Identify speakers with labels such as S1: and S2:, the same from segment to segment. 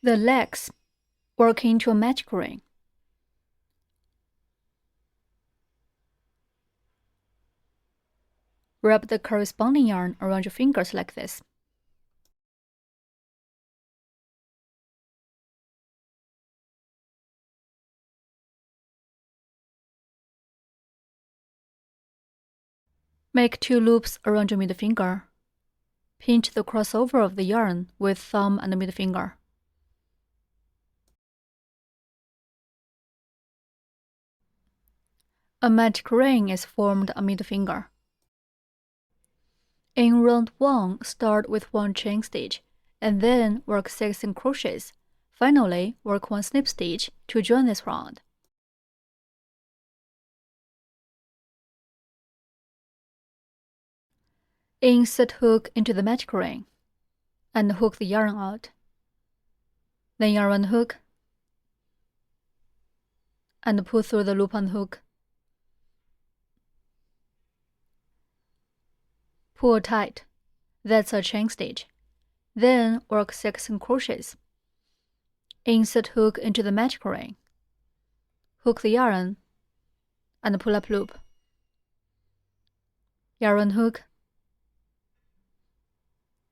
S1: The legs work into a magic ring. Wrap the corresponding yarn around your fingers like this. Make 2 loops around your middle finger. Pinch the crossover of the yarn with thumb and middle finger. A magic ring is formed on middle finger. In round 1, start with 1 chain stitch, and then work 6 single crochets. Finally, work 1 slip stitch to join this round. Insert hook into the magic ring, and hook the yarn out. Then yarn hook, and pull through the loop on the hook. Pull tight. That's a chain stitch. Then work 6 single crochets. Insert hook into the magic ring. Hook the yarn, and pull up loop. Yarn hook,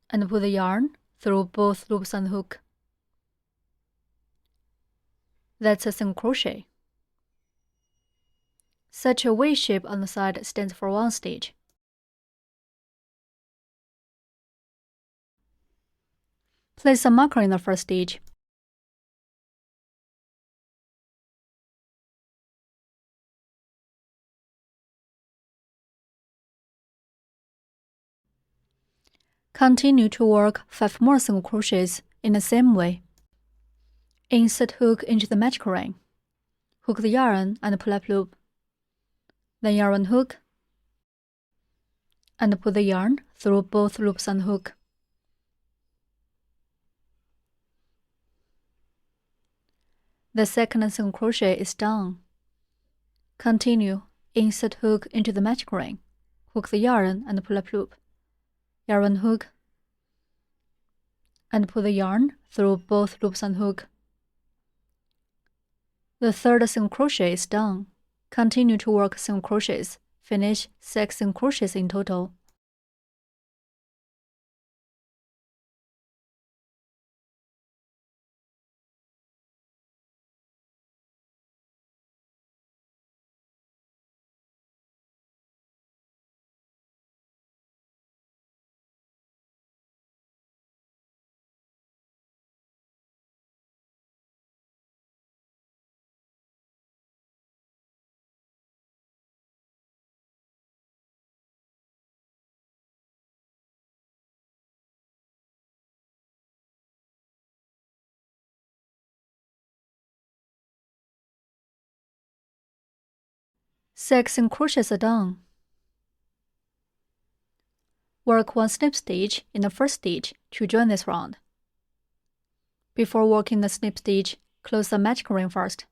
S1: and pull the yarn through both loops on the hook. That's a single crochet. Such a V shape on the side stands for 1 stitch. Place a marker in the first stitch. Continue to work 5 more single crochets in the same way. Insert hook into the magic ring. Hook the yarn and pull up loop. Then yarn hook, and pull the yarn through both loops on the hook. The second single crochet is done. Continue, insert hook into the magic ring. Hook the yarn and pull up loop. Yarn hook, and pull the yarn through both loops on the hook. The third single crochet is done. Continue to work single crochets. Finish 6 single crochets in total. Six single crochets are done. Work 1 slip stitch in the first stitch to join this round. Before working the slip stitch, close the magic ring first.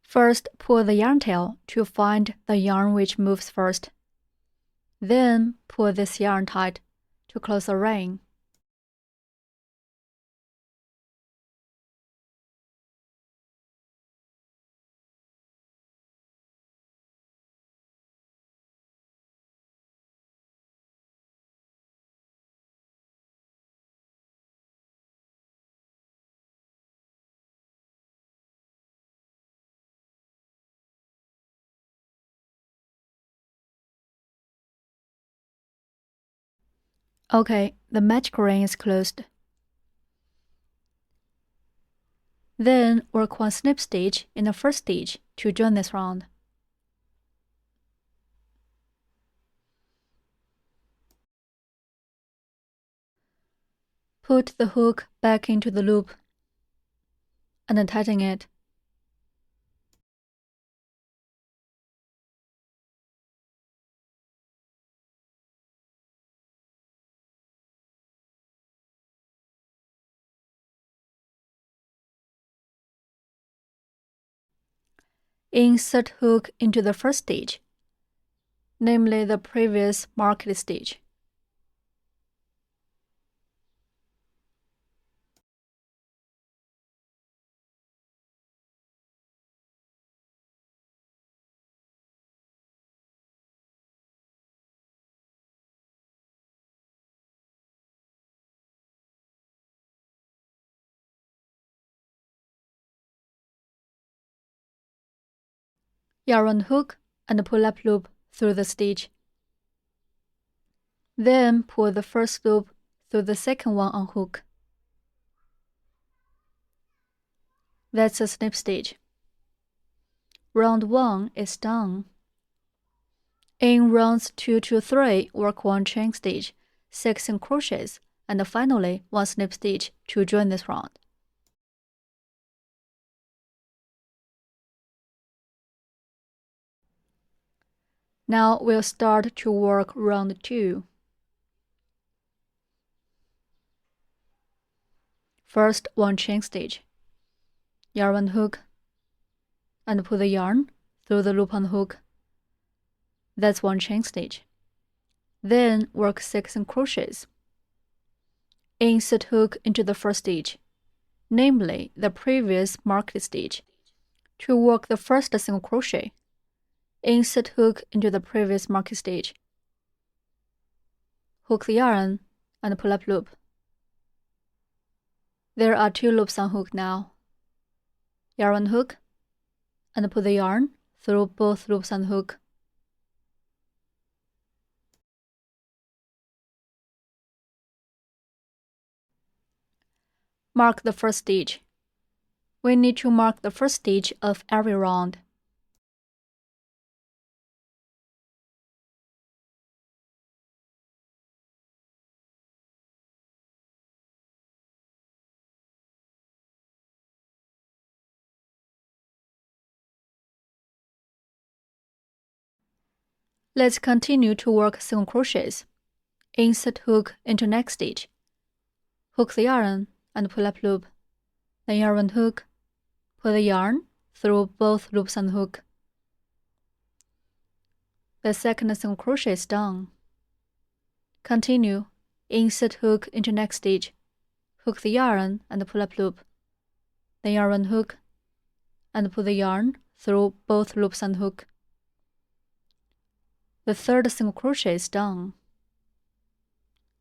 S1: First, pull the yarn tail to find the yarn which moves first. Then, pull this yarn tight to close the ring. Okay, the magic ring is closed. Then work 1 slip stitch in the first stitch to join this round. Put the hook back into the loop and tighten it. Insert hook into the first stitch, namely the previous marked stitch. yarn hook and pull-up loop through the stitch. Then pull the first loop through the second one on hook. That's a snip stitch. Round 1 is done. In rounds 2 to 3, work 1 chain stitch, 6 single crochets, and finally 1 snip stitch to join this round. Now we'll start to work round 2. First, 1 chain stitch, yarn hook, and pull the yarn through the loop on the hook. That's 1 chain stitch. Then work 6 single crochets. Insert hook into the first stitch, namely the previous marked stitch. To work the first single crochet, insert hook into the previous marked stitch. Hook the yarn and pull-up loop. There are 2 loops on hook now. Yarn hook and pull the yarn through both loops on hook. Mark the first stitch. We need to mark the first stitch of every round. Let's continue to work single crochets. Insert hook into next stitch. Hook the yarn and pull-up loop. Then yarn hook, pull the yarn through both loops on hook. The second single crochet is done. Continue. Insert hook into next stitch. Hook the yarn and pull-up loop. Then yarn hook and pull the yarn through both loops on hook. The third single crochet is done.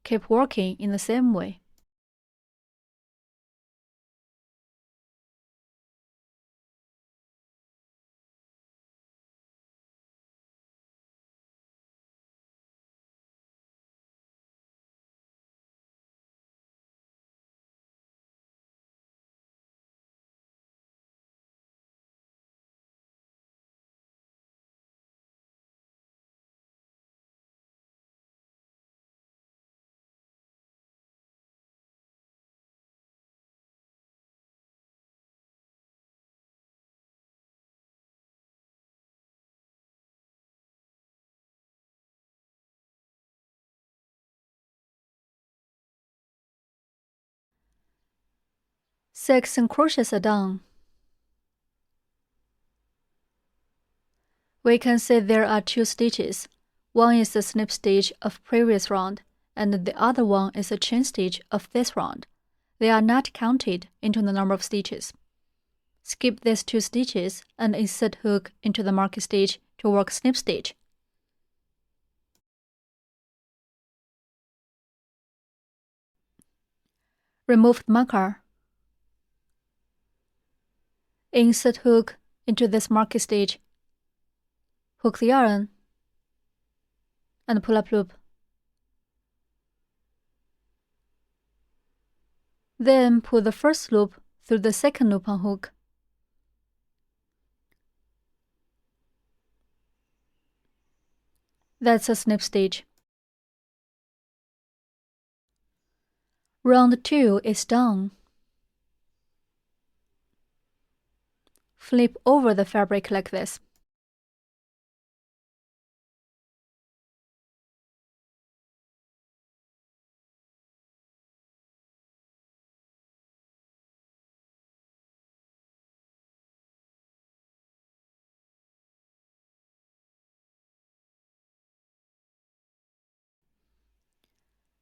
S1: Keep working in the same way. Six single crochets are done. We can see there are 2 stitches. One is the snip stitch of previous round, and the other one is a chain stitch of this round. They are not counted into the number of stitches. Skip these 2 stitches and insert hook into the marked stitch to work snip stitch. Remove the marker. Insert hook into this marked stitch. Hook the yarn and pull-up loop. Then pull the first loop through the second loop on hook. That's a snip stitch. Round 2 is done. Flip over the fabric like this.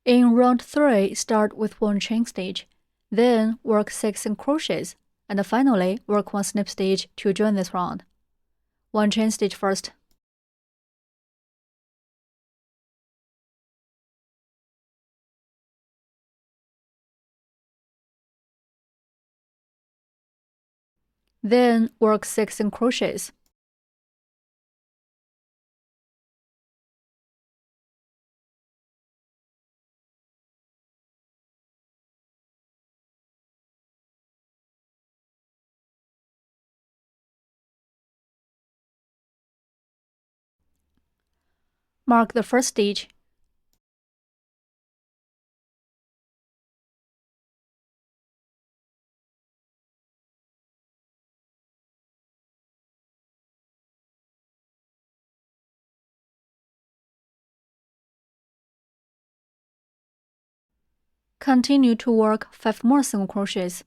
S1: In round 3, start with 1 chain stitch, then work 6 single crochets, and finally work 1 snip stitch to join this round. 1 chain stitch first. Then work 6 single crochets. Mark the first stitch. Continue to work 5 more single crochets.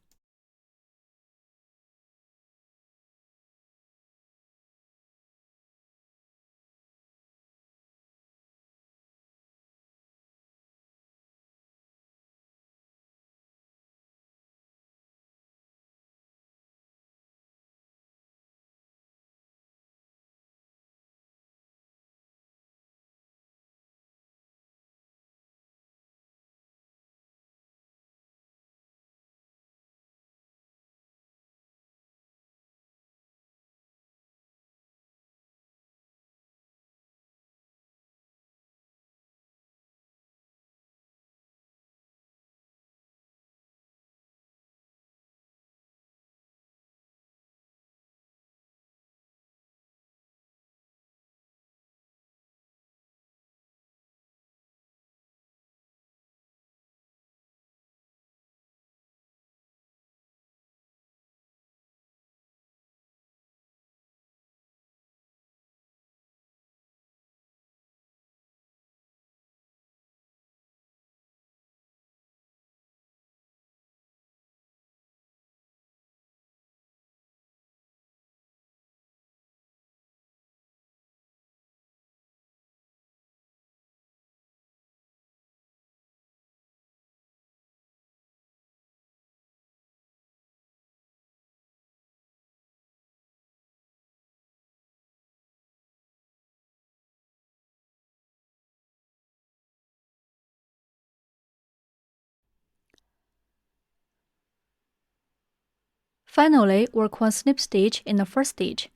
S1: Finally, work 1 slip stitch in the first stitch.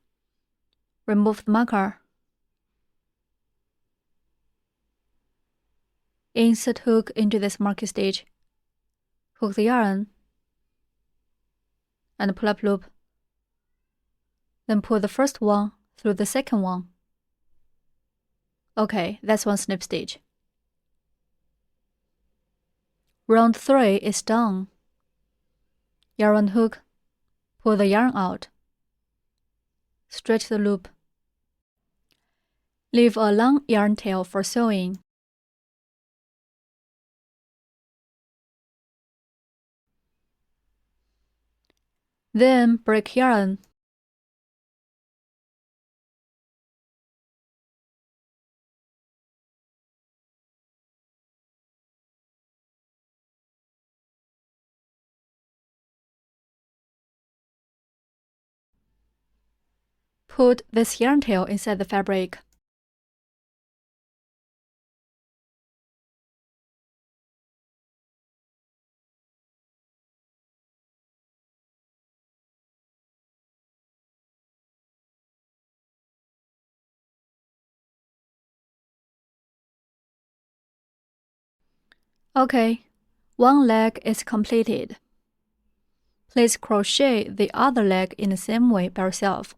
S1: Remove the marker. Insert hook into this marking stitch. Hook the yarn and pull up loop. Then pull the first one through the second one. Okay, that's 1 slip stitch. Round 3 is done. Yarn hook. Pull the yarn out. Stretch the loop. Leave a long yarn tail for sewing. Then break yarn. Put this yarn tail inside the fabric. Okay, one leg is completed. Please crochet the other leg in the same way by yourself.